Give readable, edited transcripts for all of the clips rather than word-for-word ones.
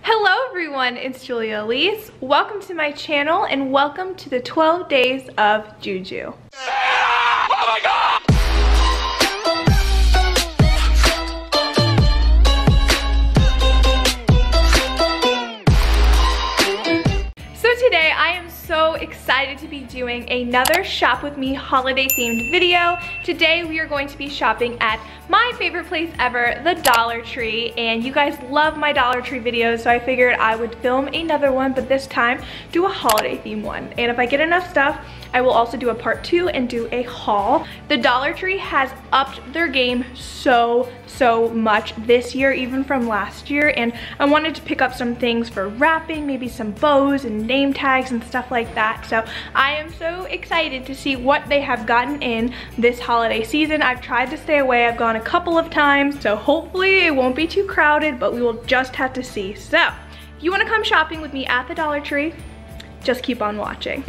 Hello everyone, it's Julia Elise. Welcome to my channel and welcome to the 12 days of JUJU. Oh my God! So today I am so excited to be doing another shop with me holiday themed video. Today we are going to be shopping at my favorite place ever, the Dollar Tree, and you guys love my Dollar Tree videos, so I figured I would film another one, but this time do a holiday theme one. And if I get enough stuff, I will also do a part 2 and do a haul. The Dollar Tree has upped their game so much this year, even from last year, and I wanted to pick up some things for wrapping, maybe some bows and name tags and stuff like that. So I am so excited to see what they have gotten in this holiday season. I've tried to stay away. I've gone a couple of times, so hopefully it won't be too crowded, but we will just have to see. So if you want to come shopping with me at the Dollar Tree, just keep on watching.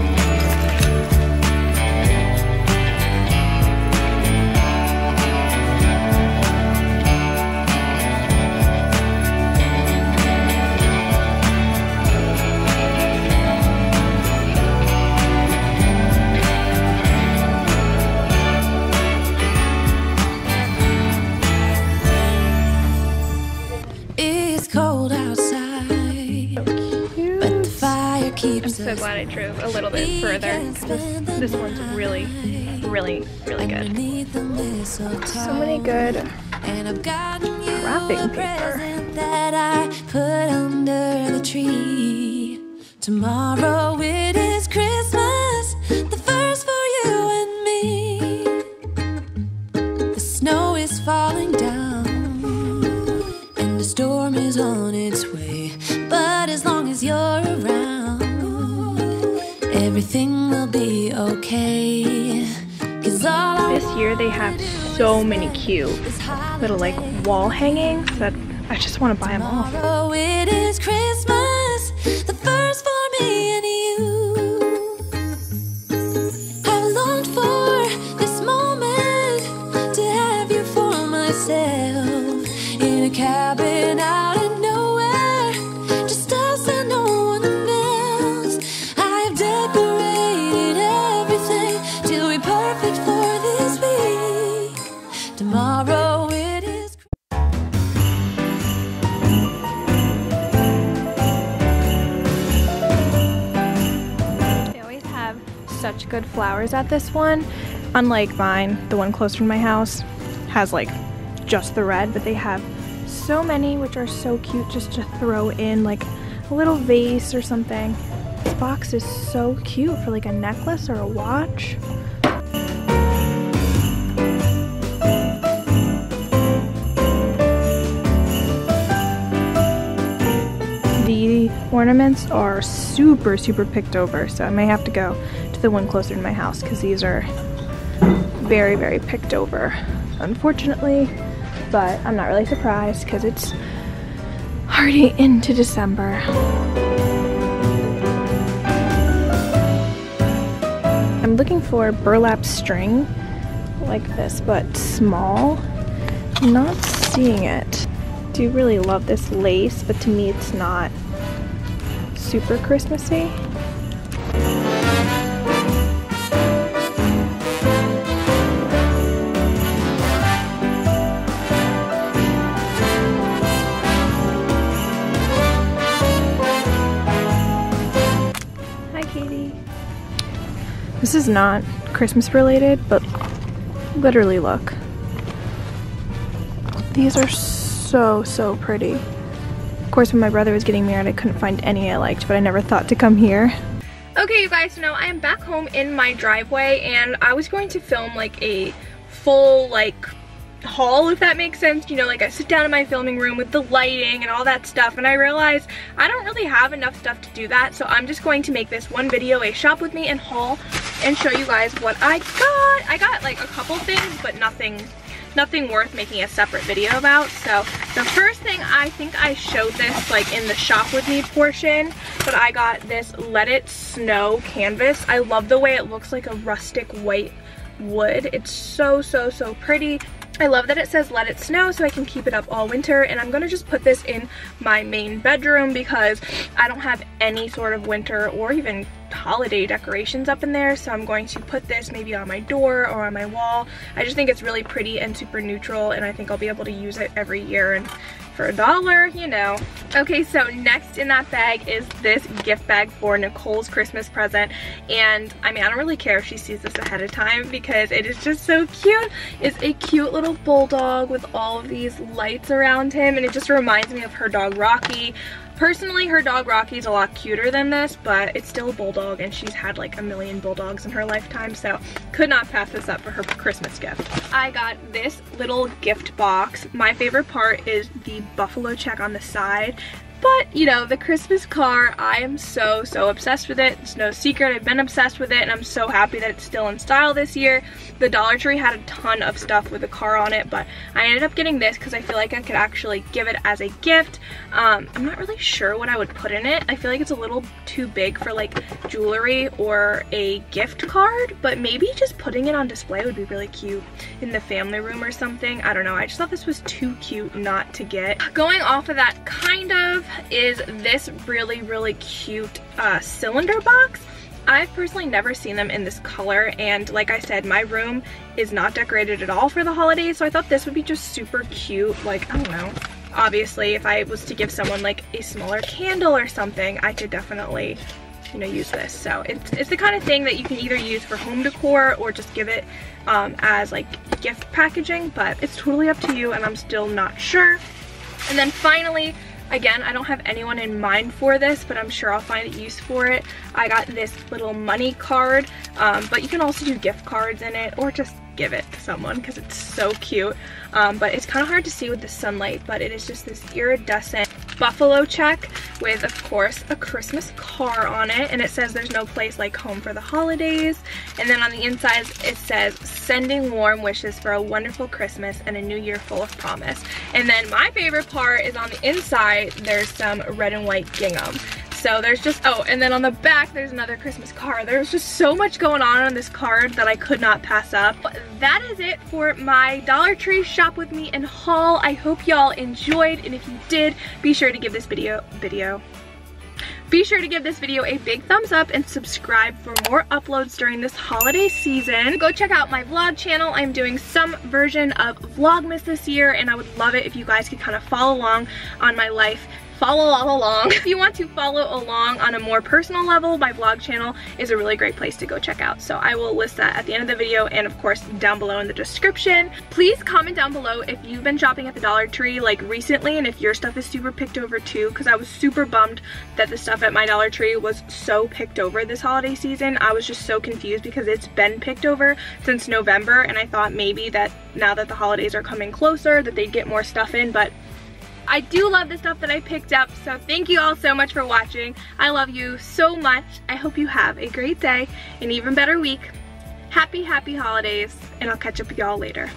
I'm so glad I drove a little bit further. This one's really good. So many good wrapping paper. That I put under the tree. Tomorrow it is Christmas, the first for you and me. The snow is falling down and the storm is on its way. But as long as you're around, everything will be okay. This year they have so many cute little like wall hangings that I just want to buy them all. Tomorrow it is Christmas, the first for me and you. I've longed for this moment to have you for myself in a cabin out in nowhere, just us and no one else. I've decorated everything till we're perfect for this week. Tomorrow it is. They always have such good flowers at this one. Unlike mine, the one closer to my house has like just the red, but they have so many which are so cute just to throw in like a little vase or something. This box is so cute for like a necklace or a watch. The ornaments are super picked over, so I may have to go to the one closer to my house because these are very picked over, unfortunately. But I'm not really surprised because it's already into December. I'm looking for burlap string like this, but small. I'm not seeing it. I do really love this lace, but to me it's not super Christmassy. This is not Christmas related, but literally look. These are so pretty. Of course, when my brother was getting married, I couldn't find any I liked, but I never thought to come here. Okay, you guys, so now I am back home in my driveway, and I was going to film like a full like haul, if that makes sense. You know, like I sit down in my filming room with the lighting and all that stuff, and I realized I don't really have enough stuff to do that, so I'm just going to make this one video a shop with me and haul and show you guys what I got. I got like a couple things, but nothing worth making a separate video about. So the first thing, I think I showed this like in the shop with me portion, but I got this Let It Snow canvas. I love the way it looks like a rustic white wood. It's so pretty. I love that it says let it snow so I can keep it up all winter, and I'm gonna just put this in my main bedroom because I don't have any sort of winter or even holiday decorations up in there, so I'm going to put this maybe on my door or on my wall. I just think it's really pretty and super neutral, and I think I'll be able to use it every year, and for $1, you know. Okay, so next in that bag is this gift bag for Nicole's Christmas present, and I mean, I don't really care if she sees this ahead of time because it is just so cute. It's a cute little bulldog with all of these lights around him, and it just reminds me of her dog Rocky. Personally, her dog Rocky's a lot cuter than this, but it's still a bulldog, and she's had like a million bulldogs in her lifetime, so could not pass this up for her Christmas gift. I got this little gift box. My favorite part is the buffalo check on the side. But, you know, the Christmas car, I am so obsessed with it. It's no secret, I've been obsessed with it, and I'm so happy that it's still in style this year. The Dollar Tree had a ton of stuff with the car on it, but I ended up getting this because I feel like I could actually give it as a gift. I'm not really sure what I would put in it. I feel like it's a little too big for like jewelry or a gift card, but maybe just putting it on display would be really cute in the family room or something. I don't know, I just thought this was too cute not to get. Going off of that, kind of, is this really cute cylinder box. I've personally never seen them in this color, and like I said, my room is not decorated at all for the holidays, so I thought this would be just super cute. Like, I don't know, obviously if I was to give someone like a smaller candle or something, I could definitely, you know, use this. So it's the kind of thing that you can either use for home decor or just give it as like gift packaging, but it's totally up to you, and I'm still not sure. And then finally, again, I don't have anyone in mind for this, but I'm sure I'll find a use for it. I got this little money card, but you can also do gift cards in it or just give it to someone because it's so cute. But it's kind of hard to see with the sunlight, but it is just this iridescent buffalo check with, of course, a Christmas car on it, and it says there's no place like home for the holidays. And then on the inside it says sending warm wishes for a wonderful Christmas and a new year full of promise. And then my favorite part is on the inside there's some red and white gingham. So there's just, oh, and then on the back there's another Christmas card. There's just so much going on this card that I could not pass up. But that is it for my Dollar Tree shop with me and haul. I hope y'all enjoyed, and if you did, be sure to give this video a big thumbs up and subscribe for more uploads during this holiday season. Go check out my vlog channel. I'm doing some version of Vlogmas this year, and I would love it if you guys could kind of follow along on my life. If you want to follow along on a more personal level, my vlog channel is a really great place to go check out. So I will list that at the end of the video, and of course down below in the description. Please comment down below if you've been shopping at the Dollar Tree like recently, and if your stuff is super picked over too, because I was super bummed that the stuff at my Dollar Tree was so picked over this holiday season. I was just so confused because it's been picked over since November, and I thought maybe that now that the holidays are coming closer that they'd get more stuff in, but I do love the stuff that I picked up, so thank you all so much for watching. I love you so much. I hope you have a great day, an even better week. Happy holidays, and I'll catch up with y'all later.